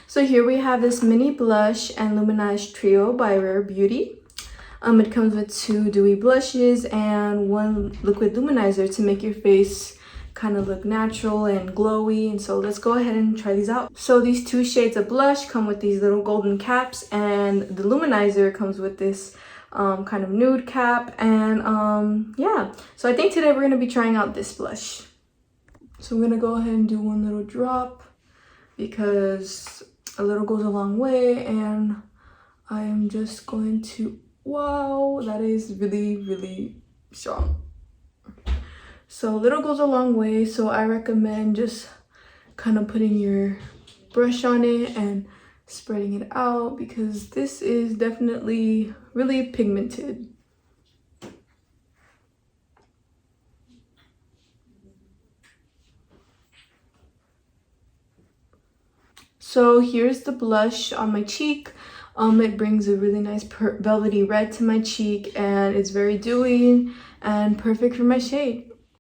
So here we have this mini blush and Luminize trio by Rare Beauty. It comes with 2 dewy blushes and 1 liquid luminizer to make your face kind of look natural and glowy. And so let's go ahead and try these out. So these 2 shades of blush come with these little golden caps, and the luminizer comes with this kind of nude cap. And yeah, so I think today we're going to be trying out this blush. So I'm going to go ahead and do 1 little drop because a little goes a long way, and I am just going to, wow, that is really strong. So little goes a long way, so I recommend just kind of putting your brush on it and spreading it out because this is definitely really pigmented. So here's the blush on my cheek. It brings a really nice velvety red to my cheek, and it's very dewy and perfect for my shade.